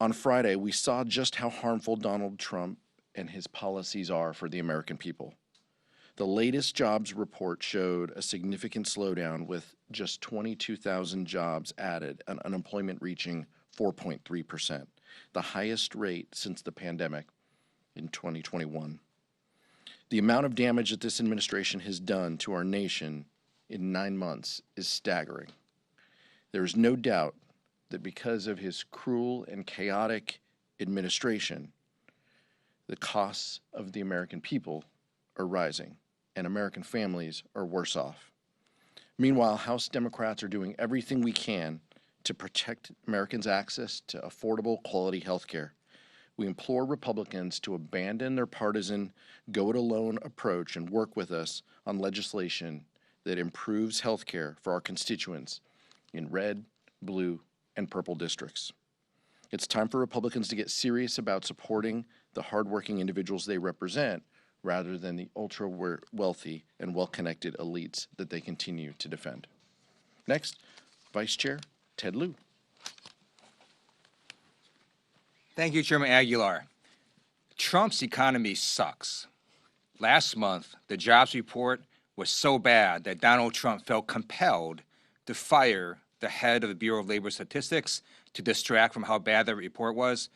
On Friday, we saw just how harmful Donald Trump and his policies are for the American people. The latest jobs report showed a significant slowdown with just 22,000 jobs added and unemployment reaching 4.3%, the highest rate since the pandemic in 2021. The amount of damage that this administration has done to our nation in 9 months is staggering. There is no doubt that because of his cruel and chaotic administration, the costs of the American people are rising and American families are worse off. Meanwhile, House Democrats are doing everything we can to protect Americans' access to affordable, quality health care. We implore Republicans to abandon their partisan, go-it-alone approach and work with us on legislation that improves health care for our constituents in red, blue, and purple districts. It's time for Republicans to get serious about supporting the hardworking individuals they represent rather than the ultra-wealthy and well-connected elites that they continue to defend. Next, Vice Chair Ted Lieu. Thank you, Chairman Aguilar. Trump's economy sucks. Last month, the jobs report was so bad that Donald Trump felt compelled to fire the head of the Bureau of Labor Statistics to distract from how bad the report was.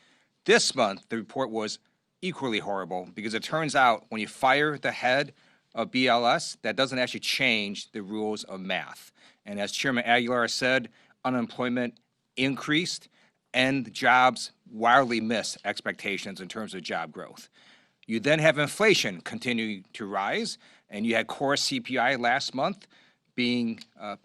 This month, the report was equally horrible because it turns out when you fire the head of BLS, that doesn't actually change the rules of math. And as Chairman Aguilar said, unemployment increased and jobs wildly missed expectations in terms of job growth. You then have inflation continuing to rise, and you had core CPI last month being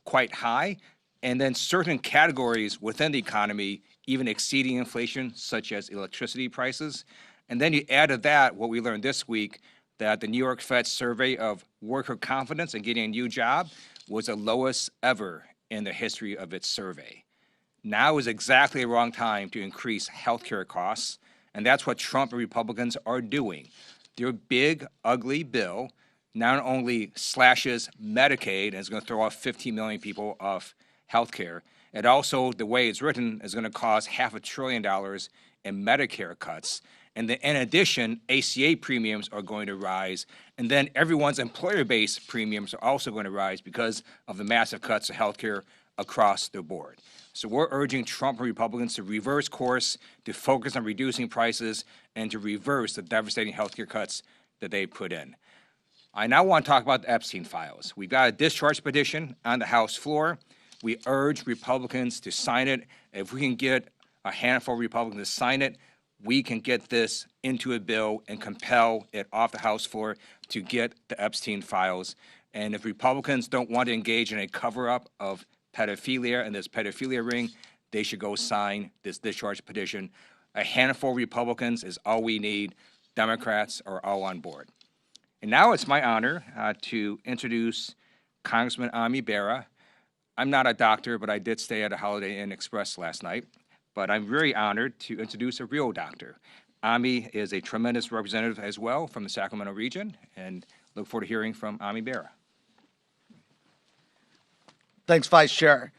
quite high, and then certain categories within the economy even exceeding inflation, such as electricity prices. And then you add to that what we learned this week, that the New York Fed survey of worker confidence in getting a new job was the lowest ever in the history of its survey. Now is exactly the wrong time to increase healthcare costs, and that's what Trump and Republicans are doing. Their big, ugly bill not only slashes Medicaid and is going to throw off 15 million people off healthcare, it also, the way it's written, is going to cause $500 billion in Medicare cuts. And then in addition, ACA premiums are going to rise, and then everyone's employer-based premiums are also going to rise because of the massive cuts to healthcare across the board. So we're urging Trump and Republicans to reverse course, to focus on reducing prices, and to reverse the devastating healthcare cuts that they put in. I now want to talk about the Epstein files. We've got a discharge petition on the House floor. We urge Republicans to sign it. If we can get a handful of Republicans to sign it, we can get this into a bill and compel it off the House floor to get the Epstein files. And if Republicans don't want to engage in a cover-up of pedophilia and this pedophilia ring, they should go sign this discharge petition. A handful of Republicans is all we need. Democrats are all on board. And now it's my honor to introduce Congressman Ami Bera. I'm not a doctor, but I did stay at a Holiday Inn Express last night. But I'm very honored to introduce a real doctor. Ami is a tremendous representative as well from the Sacramento region, and look forward to hearing from Ami Bera. Thanks, Vice Chair.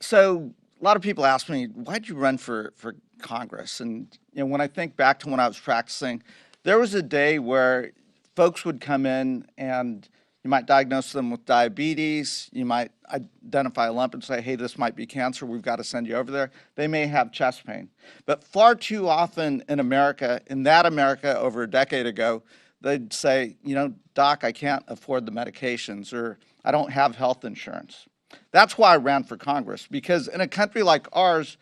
So a lot of people ask me, why'd you run for Congress? And when I think back to when I was practicing, there was a day where folks would come in and you might diagnose them with diabetes. You might identify a lump and say, hey, this might be cancer. We've got to send you over there. They may have chest pain. But far too often in America, over a decade ago, they'd say, doc, I can't afford the medications, or I don't have health insurance. That's why I ran for Congress, because in a country like ours,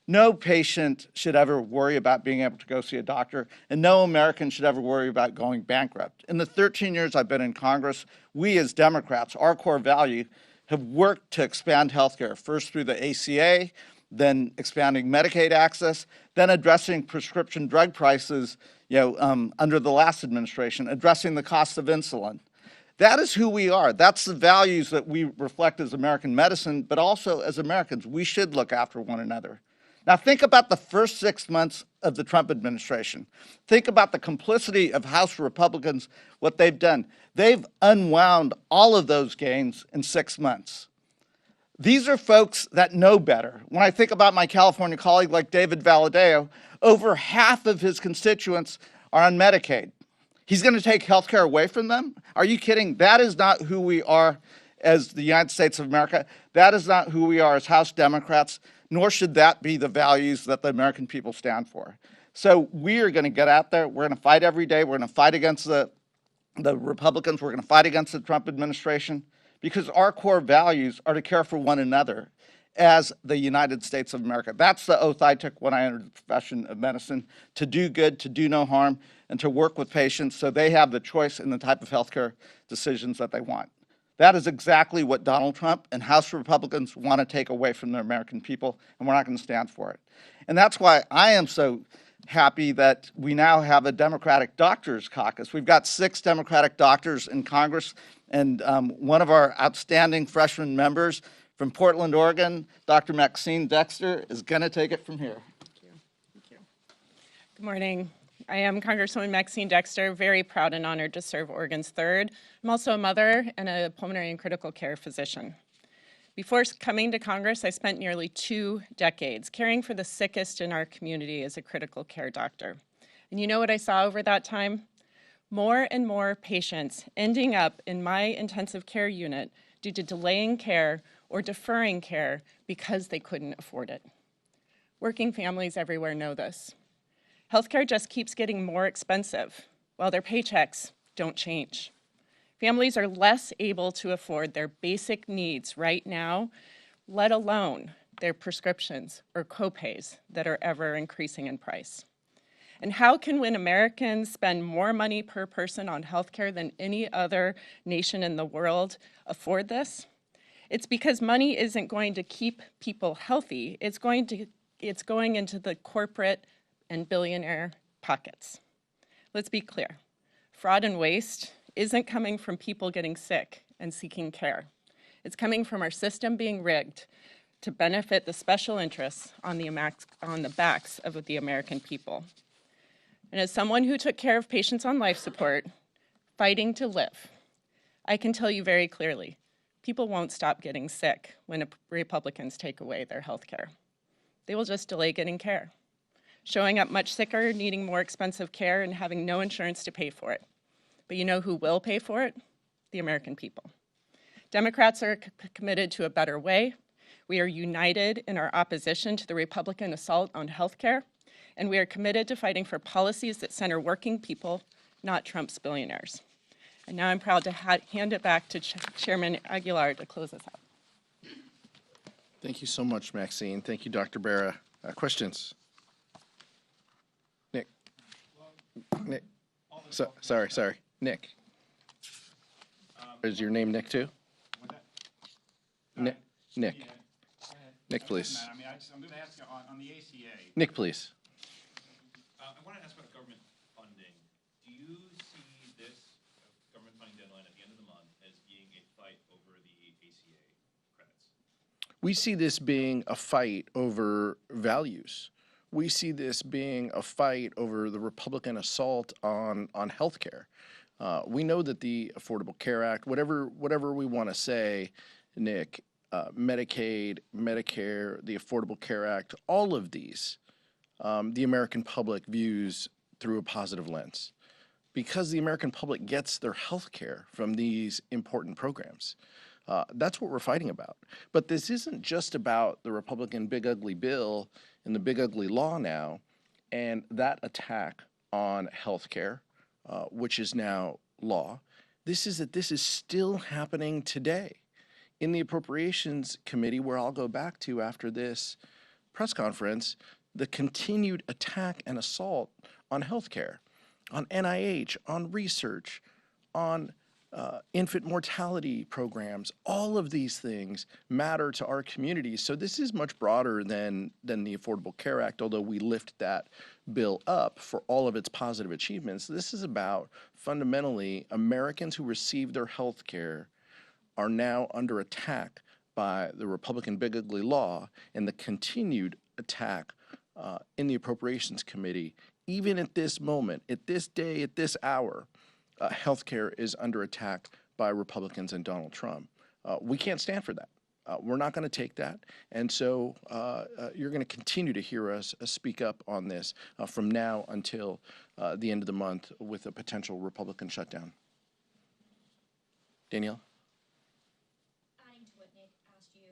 no patient should ever worry about being able to go see a doctor, and no American should ever worry about going bankrupt. In the 13 years I've been in Congress, we as Democrats, our core value, have worked to expand healthcare, first through the ACA, then expanding Medicaid access, then addressing prescription drug prices, under the last administration, addressing the cost of insulin. That is who we are. That's the values that we reflect as American medicine, but also as Americans, we should look after one another. Now think about the first 6 months of the Trump administration. Think about the complicity of House Republicans, what they've done. They've unwound all of those gains in 6 months. These are folks that know better. When I think about my California colleague like David Valadeo, over half of his constituents are on Medicaid. He's going to take health care away from them? Are you kidding? That is not who we are as the United States of America. That is not who we are as House Democrats, nor should that be the values that the American people stand for. So we are going to get out there. We're going to fight every day. We're going to fight against the Republicans. We're going to fight against the Trump administration, because our core values are to care for one another as the United States of America. That's the oath I took when I entered the profession of medicine, to do good, to do no harm, and to work with patients so they have the choice in the type of healthcare decisions that they want. That is exactly what Donald Trump and House Republicans want to take away from the American people, and we're not going to stand for it. And that's why I am so happy that we now have a Democratic Doctors Caucus. We've got 6 Democratic doctors in Congress, and one of our outstanding freshman members from Portland, Oregon, Dr. Maxine Dexter, is going to take it from here. Thank you. Good morning. I am Congresswoman Maxine Dexter, very proud and honored to serve Oregon's 3rd. I'm also a mother and a pulmonary and critical care physician. Before coming to Congress, I spent nearly 2 decades caring for the sickest in our community as a critical care doctor. And you know what I saw over that time? More and more patients ending up in my intensive care unit due to delaying care or deferring care because they couldn't afford it. Working families everywhere know this. Healthcare just keeps getting more expensive while their paychecks don't change. Families are less able to afford their basic needs right now, let alone their prescriptions or copays that are ever increasing in price. And how can, when Americans spend more money per person on healthcare than any other nation in the world, afford this? It's because money isn't going to keep people healthy. It's going into the corporate and billionaire pockets. Let's be clear. Fraud and waste isn't coming from people getting sick and seeking care. It's coming from our system being rigged to benefit the special interests on the backs of the American people. And as someone who took care of patients on life support, fighting to live, I can tell you very clearly, people won't stop getting sick when Republicans take away their health care. They will just delay getting care, showing up much sicker, needing more expensive care, and having no insurance to pay for it. But you know who will pay for it? The American people. Democrats are committed to a better way. We are united in our opposition to the Republican assault on health care, and we are committed to fighting for policies that center working people, not Trump's billionaires. And now I'm proud to hand it back to Chairman Aguilar to close us out. Thank you so much, Maxine. Thank you, Dr. Barra. Questions? Nick? Nick? Sorry. Nick. Is your name Nick too? Nick. Nick. Nick, please. I'm going to ask you on the ACA. Nick, please. I want to ask about government funding. Do you see this government funding deadline at the end of the month as being a fight over the ACA credits? We see this being a fight over values. We see this being a fight over the Republican assault on health care. We know that the Affordable Care Act, whatever we want to say, Nick, Medicaid, Medicare, the Affordable Care Act, all of these, the American public views through a positive lens, because the American public gets their health care from these important programs. That's what we're fighting about. But this isn't just about the Republican big ugly bill and the big ugly law now and that attack on health care, which is now law. This is still happening today in the Appropriations Committee, where I'll go back to after this press conference. The continued attack and assault on healthcare, on NIH, on research, on infant mortality programs, all of these things matter to our communities. So this is much broader than the Affordable Care Act, although we lift that bill up for all of its positive achievements. This is about fundamentally Americans who receive their health care are now under attack by the Republican big ugly law and the continued attack in the Appropriations Committee. Even at this moment, at this day, at this hour, healthcare is under attack by Republicans and Donald Trump. We can't stand for that. We're not going to take that. And so you're going to continue to hear us speak up on this from now until the end of the month with a potential Republican shutdown. Danielle? Adding to what Nick asked you,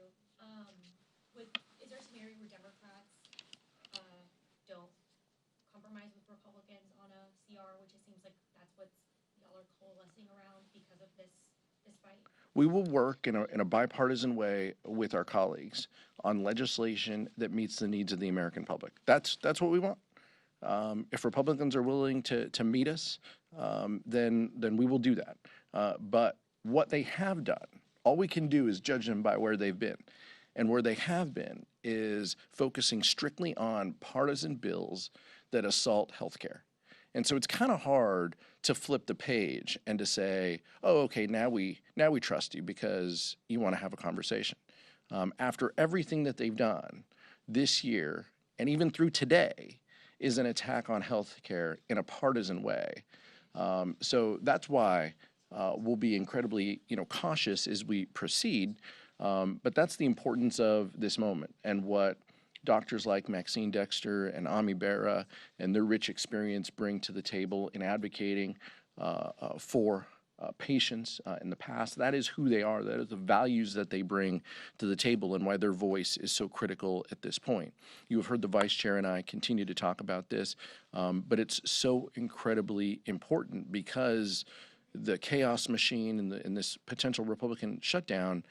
is there a scenario where Democrats don't compromise with Republicans on a CR, which it seems like that's what y'all are coalescing around because of this fight? We will work in a bipartisan way with our colleagues on legislation that meets the needs of the American public. That's what we want. If Republicans are willing to meet us, then we will do that. But what they have done, all we can do is judge them by where they've been. And where they have been is focusing strictly on partisan bills that assault healthcare. And so it's kind of hard to flip the page and to say, oh, okay, now we trust you because you want to have a conversation. After everything that they've done this year, and even through today, is an attack on healthcare in a partisan way. So that's why we'll be incredibly, cautious as we proceed. But that's the importance of this moment and what doctors like Maxine Dexter and Ami Bera and their rich experience bring to the table in advocating for patients in the past. That is who they are. That is the values that they bring to the table and why their voice is so critical at this point. You have heard the Vice Chair and I continue to talk about this, but it's so incredibly important because the chaos machine and this potential Republican shutdown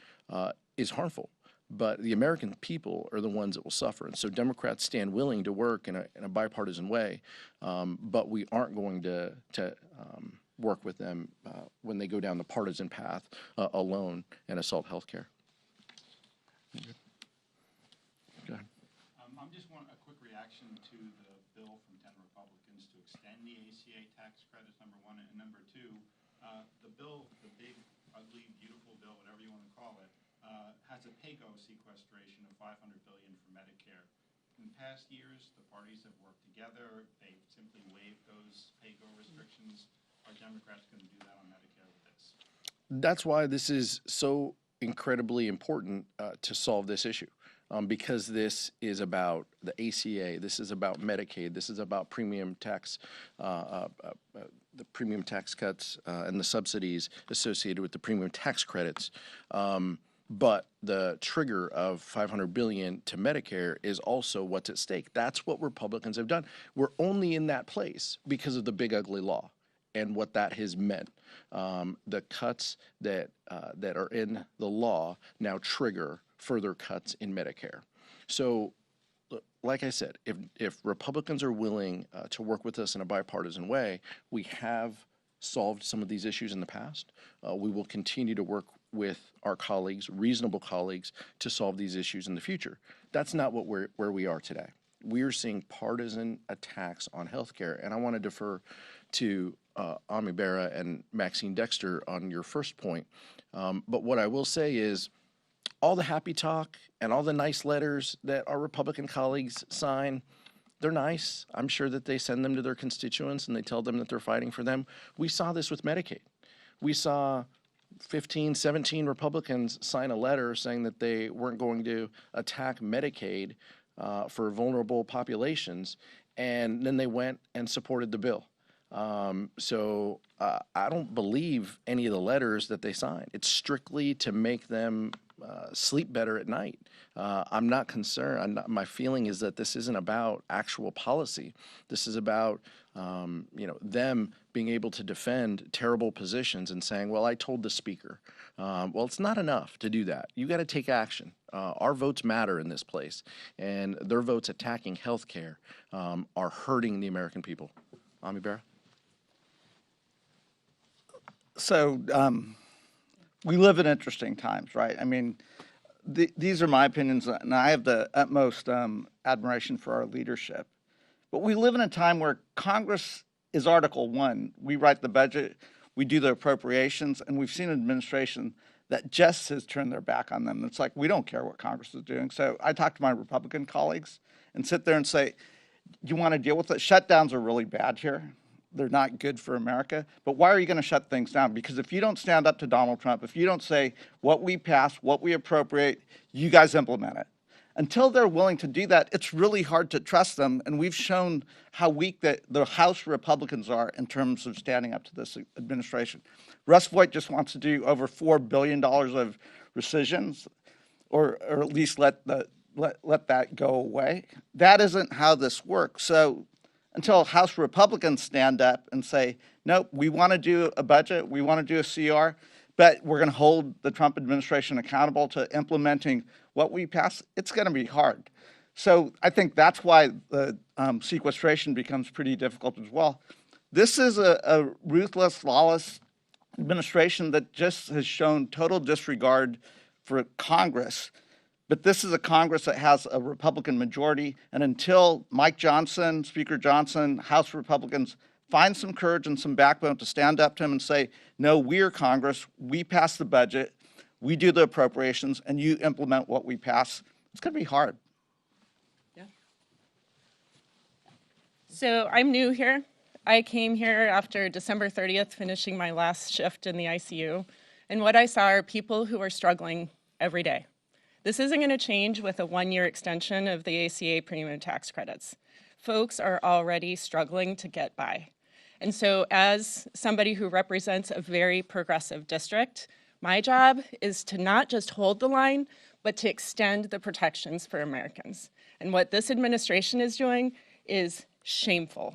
is harmful. But the American people are the ones that will suffer. And so Democrats stand willing to work in a bipartisan way, but we aren't going to work with them when they go down the partisan path alone and assault health care. Go ahead. I just want a quick reaction to the bill from 10 Republicans to extend the ACA tax credits, number one. And number two, the bill, the big, ugly, beautiful bill, whatever you want to call it, has a pay-go sequestration of $500 billion for Medicare. In past years, the parties have worked together. They simply waived those pay-go restrictions. Are Democrats going to do that on Medicare with this? That's why this is so incredibly important to solve this issue. Because this is about the ACA, this is about Medicaid, this is about premium tax, the premium tax cuts and the subsidies associated with the premium tax credits. But the trigger of $500 billion to Medicare is also what's at stake. That's what Republicans have done. We're only in that place because of the big ugly law and what that has meant. The cuts that are in the law now trigger further cuts in Medicare. So, like I said, if Republicans are willing to work with us in a bipartisan way, we have solved some of these issues in the past. We will continue to work with our colleagues, reasonable colleagues, to solve these issues in the future. That's not where we are today. We are seeing partisan attacks on healthcare, and I want to defer to Ami Bera and Maxine Dexter on your first point. But what I will say is all the happy talk and all the nice letters that our Republican colleagues sign, they're nice. I'm sure that they send them to their constituents and they tell them that they're fighting for them. We saw this with Medicaid. We saw 15, 17 Republicans sign a letter saying that they weren't going to attack Medicaid for vulnerable populations, and then they went and supported the bill. So I don't believe any of the letters that they signed. It's strictly to make them sleep better at night. I'm not concerned. My feeling is that this isn't about actual policy. This is about them being able to defend terrible positions and saying, well, I told the speaker. Well, it's not enough to do that. You got to take action. Our votes matter in this place, and their votes attacking health care are hurting the American people. Ami Bera? So we live in interesting times, right? I mean, these are my opinions, and I have the utmost admiration for our leadership. But we live in a time where Congress is Article 1. We write the budget, we do the appropriations, and we've seen an administration that just has turned their back on them. It's like, we don't care what Congress is doing. So I talk to my Republican colleagues and sit there and say, you want to deal with it? Shutdowns are really bad here. they're not good for America. But why are you going to shut things down? Because if you don't stand up to Donald Trump, if you don't say what we pass, what we appropriate, you guys implement it. Until they're willing to do that, it's really hard to trust them. And we've shown how weak the House Republicans are in terms of standing up to this administration. Russ Voigt just wants to do over $4 billion of rescissions, or at least let that go away. That isn't how this works. So until House Republicans stand up and say, nope, we want to do a budget, we want to do a CR, but we're going to hold the Trump administration accountable to implementing what we pass, it's going to be hard. So I think that's why the sequestration becomes pretty difficult as well. This is a ruthless, lawless administration that just has shown total disregard for Congress. But this is a Congress that has a Republican majority, and until Mike Johnson, Speaker Johnson, House Republicans find some courage and some backbone to stand up to him and say, no, we're Congress, we pass the budget, we do the appropriations, and you implement what we pass, it's going to be hard. Yeah. So I'm new here. I came here after December 30th, finishing my last shift in the ICU, and what I saw are people who are struggling every day. This isn't going to change with a one-year extension of the ACA premium tax credits. Folks are already struggling to get by. And so as somebody who represents a very progressive district, my job is to not just hold the line, but to extend the protections for Americans. And what this administration is doing is shameful.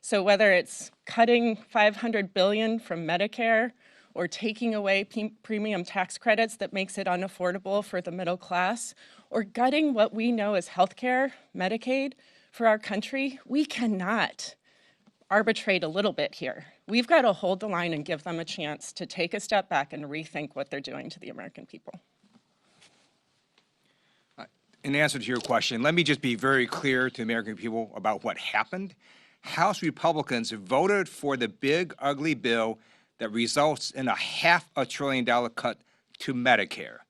So whether it's cutting $500 billion from Medicare, or taking away premium tax credits that makes it unaffordable for the middle class, or gutting what we know as healthcare, Medicaid, for our country, we cannot arbitrate a little bit here. We've got to hold the line and give them a chance to take a step back and rethink what they're doing to the American people. In answer to your question, let me just be very clear to the American people about what happened. House Republicans voted for the big, ugly bill that results in a $500 billion cut to Medicare.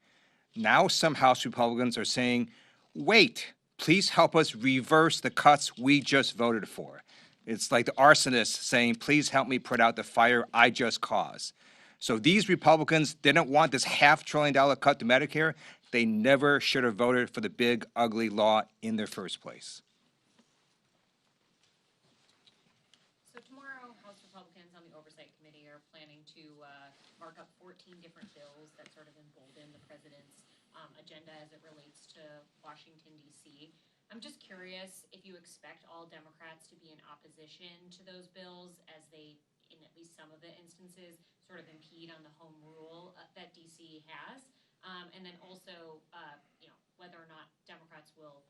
Now some House Republicans are saying, wait, please help us reverse the cuts we just voted for. It's like the arsonist saying, please help me put out the fire I just caused. So these Republicans didn't want this $500 billion cut to Medicare. They never should have voted for the big, ugly law in the first place. So tomorrow, House Republicans on the Oversight Committee are planning to mark up 14 different bills that sort of embolden the president's agenda as it relates to Washington, D.C. I'm just curious if you expect all Democrats to be in opposition to those bills as they, in at least some of the instances, sort of impede on the home rule that D.C. has. And then also, whether or not Democrats will,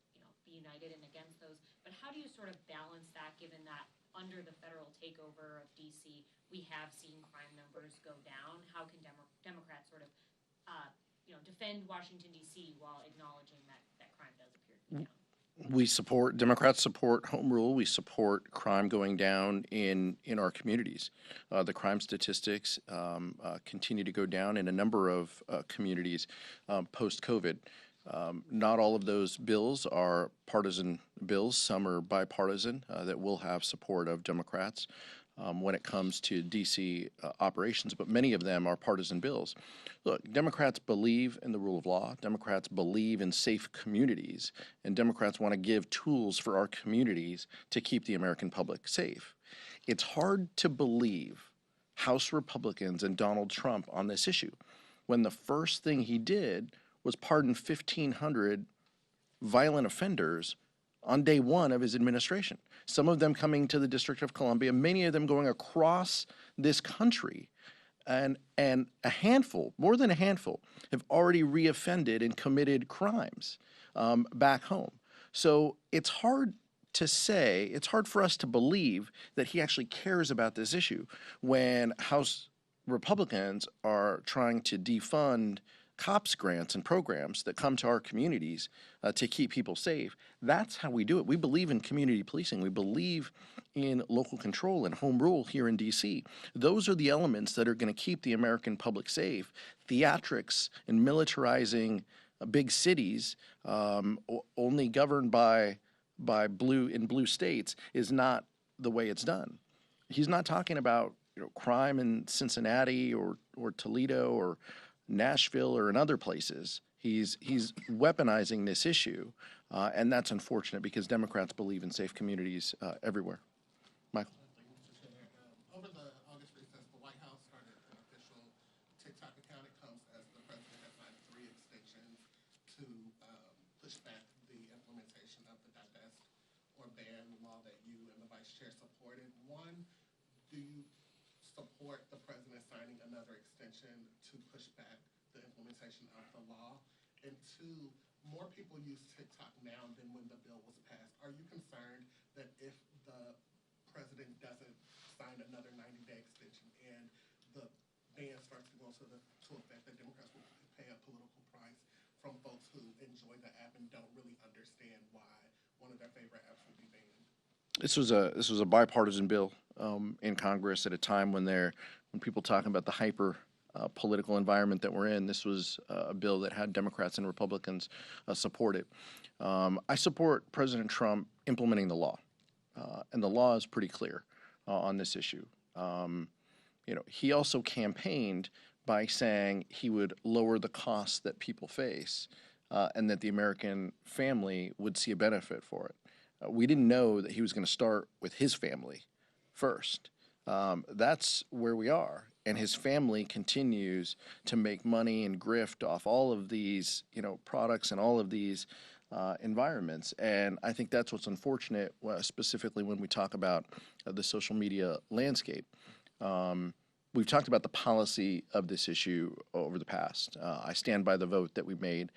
be united and against those. But how do you sort of balance that, given that under the federal takeover of D.C., we have seen crime numbers go down? How can Democrats sort of, defend Washington, D.C. while acknowledging that crime does appear to be down? Democrats support home rule. We support crime going down in our communities. The crime statistics continue to go down in a number of communities post-COVID. Not all of those bills are partisan bills. Some are bipartisan that will have support of Democrats when it comes to D.C. operations, but many of them are partisan bills. Look, Democrats believe in the rule of law. Democrats believe in safe communities, and Democrats want to give tools for our communities to keep the American public safe. It's hard to believe House Republicans and Donald Trump on this issue when the first thing he did was pardon 1,500 violent offenders on day one of his administration. Some of them coming to the District of Columbia, many of them going across this country. And a handful, more than a handful, have already reoffended and committed crimes back home. So it's hard to say, it's hard for us to believe that he actually cares about this issue when House Republicans are trying to defund COPS grants and programs that come to our communities to keep people safe. That's how we do it. We believe in community policing. We believe in local control and home rule here in D.C. Those are the elements that are going to keep the American public safe. Theatrics and militarizing big cities only governed by blue states is not the way it's done. He's not talking about crime in Cincinnati or Toledo or Nashville or in other places. He's weaponizing this issue, and that's unfortunate because Democrats believe in safe communities everywhere. Michael. Over the August recess, the White House started an official TikTok account. It comes as the president has signed 3 extensions to push back the implementation of the divest or ban law that you and the vice chair supported. One, do you support the president signing another extension to push back the implementation of the law? And 2, more people use TikTok now than when the bill was passed. Are you concerned that if the president doesn't sign another 90-day extension and the ban starts to go into effect, that Democrats will pay a political price from folks who enjoy the app and don't really understand why one of their favorite apps would be banned? This was a bipartisan bill in Congress at a time when people talking about the hyper political environment that we're in. This was a bill that had Democrats and Republicans support it. I support President Trump implementing the law, and the law is pretty clear on this issue. He also campaigned by saying he would lower the costs that people face, and that the American family would see a benefit for it. We didn't know that he was going to start with his family first. That's where we are. And his family continues to make money and grift off all of these, products and all of these environments. And I think that's what's unfortunate, specifically when we talk about the social media landscape. We've talked about the policy of this issue over the past. I stand by the vote that we made.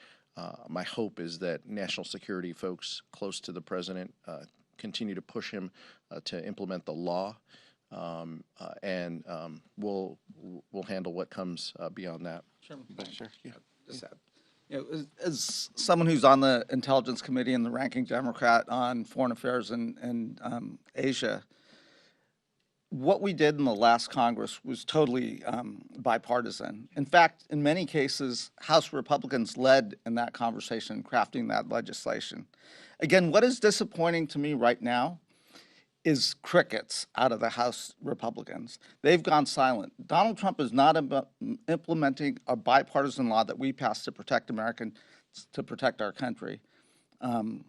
My hope is that national security folks close to the president continue to push him to implement the law. And we'll handle what comes beyond that. Chairman, Sure. Yeah. just add. As someone who's on the Intelligence Committee and the ranking Democrat on foreign affairs and Asia, what we did in the last Congress was totally bipartisan. In fact, in many cases, House Republicans led in that conversation, crafting that legislation. Again, what is disappointing to me right now is crickets out of the House Republicans. They've gone silent. Donald Trump is not implementing a bipartisan law that we passed to protect our country. And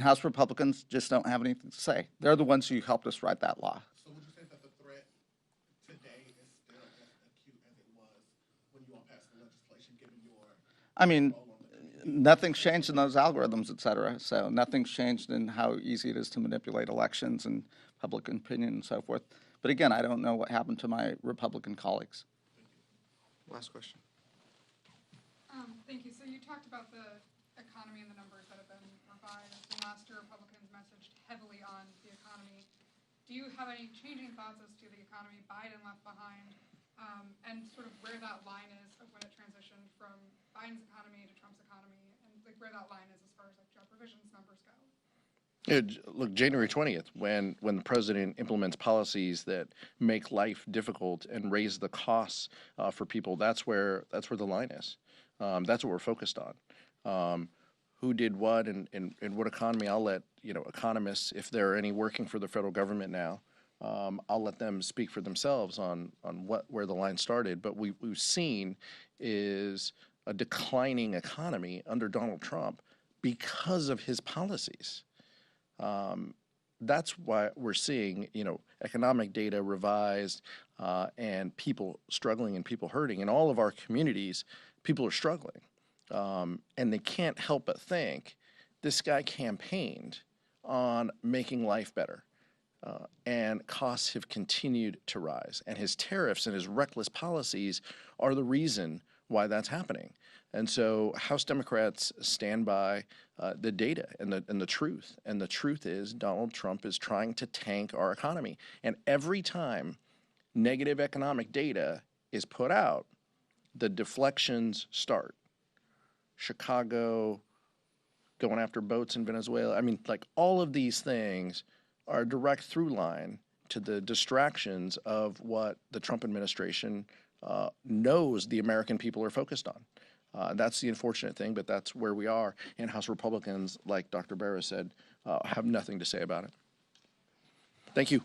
House Republicans just don't have anything to say. They're the ones who helped us write that law. So would you say that the threat today is still as acute as it was when you all passed the legislation, given your I mean, role on the nothing's changed in those algorithms, et cetera. So nothing's changed in how easy it is to manipulate elections and public opinion and so forth. But again, I don't know what happened to my Republican colleagues. Last question. Thank you. So you talked about the economy and the numbers that have been revised. And last year, Republicans messaged heavily on the economy. Do you have any changing thoughts as to the economy Biden left behind, and sort of where that line is of when it transitioned from Biden's economy to Trump's economy, and like where that line is as far as like job provisions numbers go? Look, January 20th, when the president implements policies that make life difficult and raise the costs for people, that's where the line is. That's what we're focused on. Who did what and what economy? I'll let economists, if there are any working for the federal government now, I'll let them speak for themselves on where the line started. But we've seen is a declining economy under Donald Trump because of his policies. That's why we're seeing, economic data revised and people struggling and people hurting. In all of our communities, people are struggling. And they can't help but think this guy campaigned on making life better. And costs have continued to rise. And his tariffs and his reckless policies are the reason why that's happening. And so House Democrats stand by the data and the truth. And the truth is Donald Trump is trying to tank our economy. And every time negative economic data is put out, the deflections start. Chicago, going after boats in Venezuela. I mean, like all of these things are a direct through line to the distractions of what the Trump administration knows the American people are focused on. That's the unfortunate thing, but that's where we are. And House Republicans, like Dr. Barra said, have nothing to say about it. Thank you.